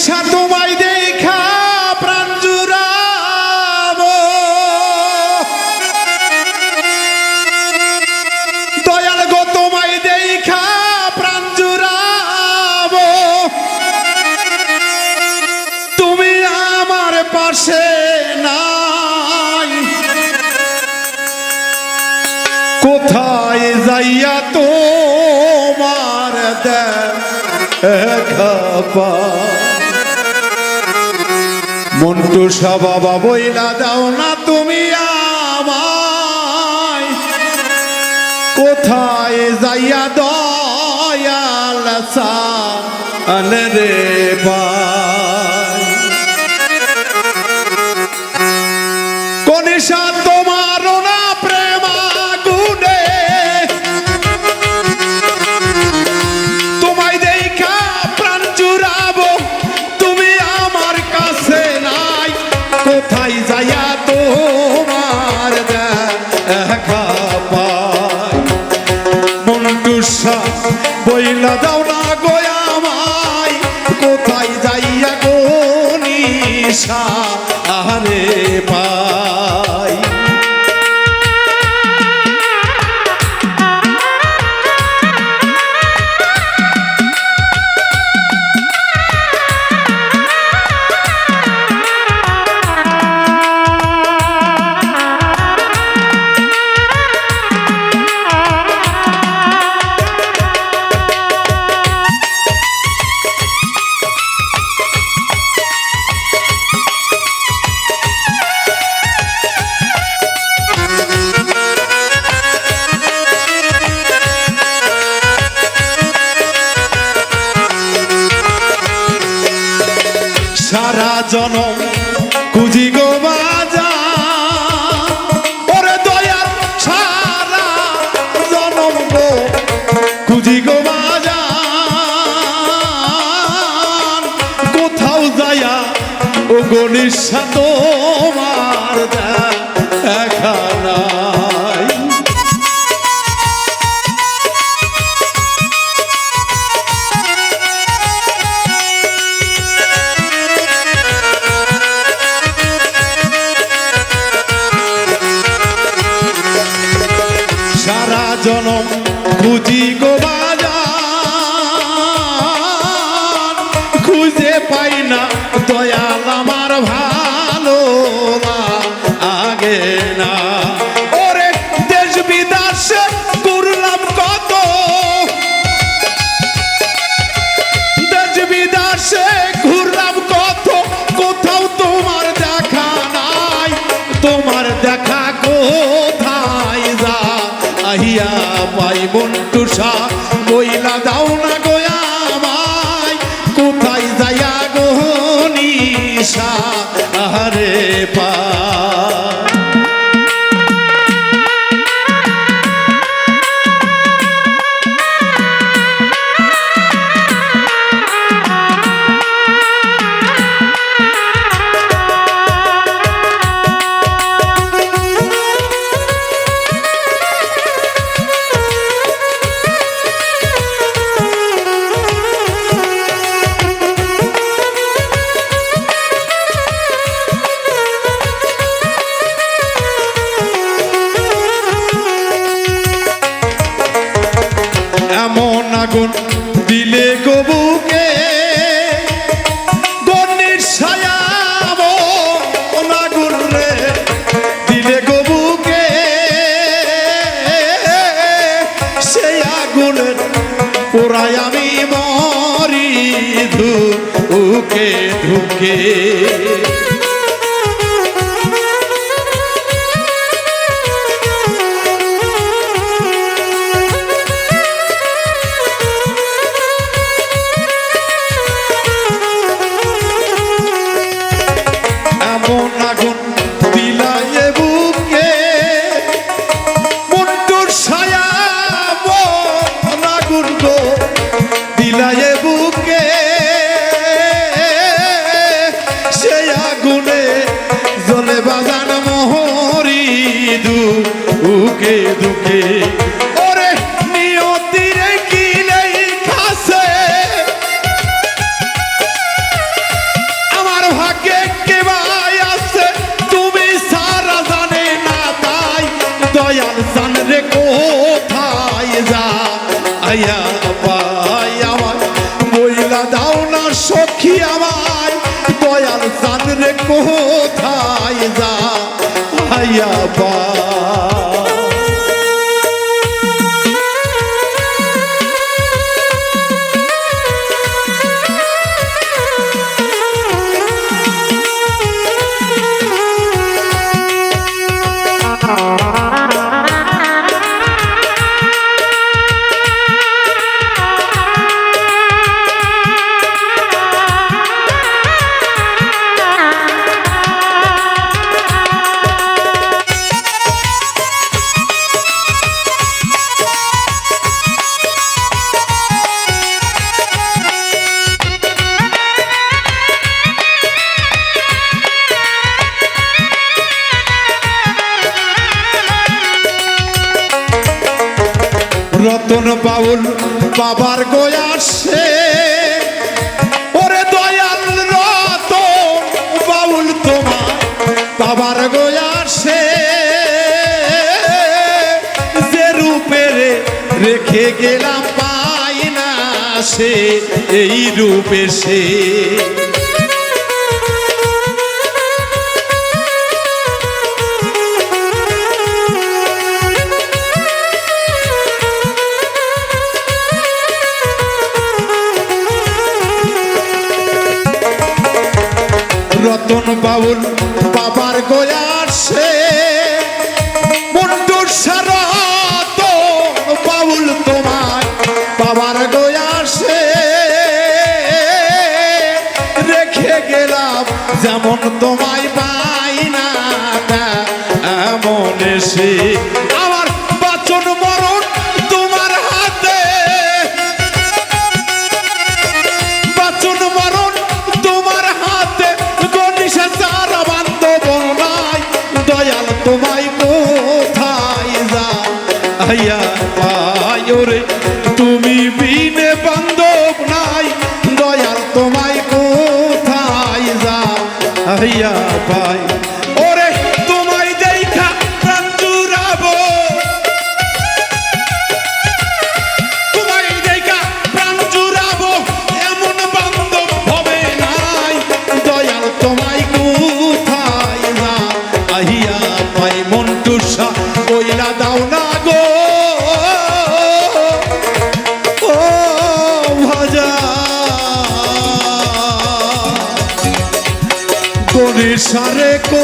নিশা তোমায় দেখা প্রাণ জুড়াবো, দয়াল গো তোমায় দেখা প্রাণ জুড়াবো, তুমি আমার পাশে নাই, কোথায় যাইয়া তোমার দেখা পাই। মন্টুসা বাবা বইলা দাও না তুমি আমায়, কোথায় যাইয়া দয়াল সান রে পাই। কনিশা তোমার না প্রেম আগুনে, তোমায় দেখা প্রাণ জুড়াবো, তুমি আমার কাছে নাই, কোথায় যাইয়া তোমার দেখা পাই। মন্টুসা বইলা দাও না গো আমায়, কোথায় যাইয়া গো নিশা আরে পাই। সারা জনম খুঁজি গো বাজার, ওরে দয়াল সারা জনম গো খুঁজি গো বাজার, কোথাও যায়া ও গো নিশা তোমার দেখা নাই। সারা জনম খুঁজি গো বাজার, খুঁজে পাই না দয়াল আমার ভালো লাগে না। ওরে দেশ বিদেশে ঘুরলাম কত, দেশ বিদেশে ঘুরলাম কত, কোথাও তোমার দেখা নাই, তোমার দেখা কোথায় যা আহিয়া পাই। মন্টুসা বইলা দাও না গো আমায়, কোথায় যাইয়া গো নিশা আরে পাই। এমন আগুন দিলে গো বুকে, গনির ছায়া আগুন রে দিলে গো বুকে, সেই আগুনের পোড়ায় আমি মরি ধুকে ধুকে। আগুন দিলায়ে বুকে, মন্টুর ছায়া আগুন গো দিলায়ে বুকে, সেই আগুনে জ্বলে বাজান মোহরি দুকে দুকে। ওরে নিয়তিরে কি নেই খাসে, কোথায় যা আইয়া পা রতন বাউল বাবার গোয়াসে ওরে দয়াল রতন বাউল তোমার বাবার গোয়াসে যে রূপের রেখে গেলাম পাই না সে এই রূপে সে রতন বাউল বাবার গোয়াসে মন্টুর রতন বাউল তোমার বাবার গোয়াসে রেখে গেলাম যেমন তোমায় পাই না এমন এসে আমার বাচন মরণ তোমার হাতে বাচন মরণ তোমার হাতে দয়াল তোমায় কোথায় যা আইয়া পাই ওরে তুমি বিনে বান্ধব নাই দয়াল তোমায় কোথায় যা আইয়া পাই ওরে তোমায় দেখা প্রাণ জুড়াবো তোমায় দেখা প্রাণ জুড়াবো এমন বান্ধব হবে নাই দয়াল তোমায় কোথায় যা আহিয়া পাই মন্টুসা কইলা দাও না গো ও ভাজা গণেশ রে কো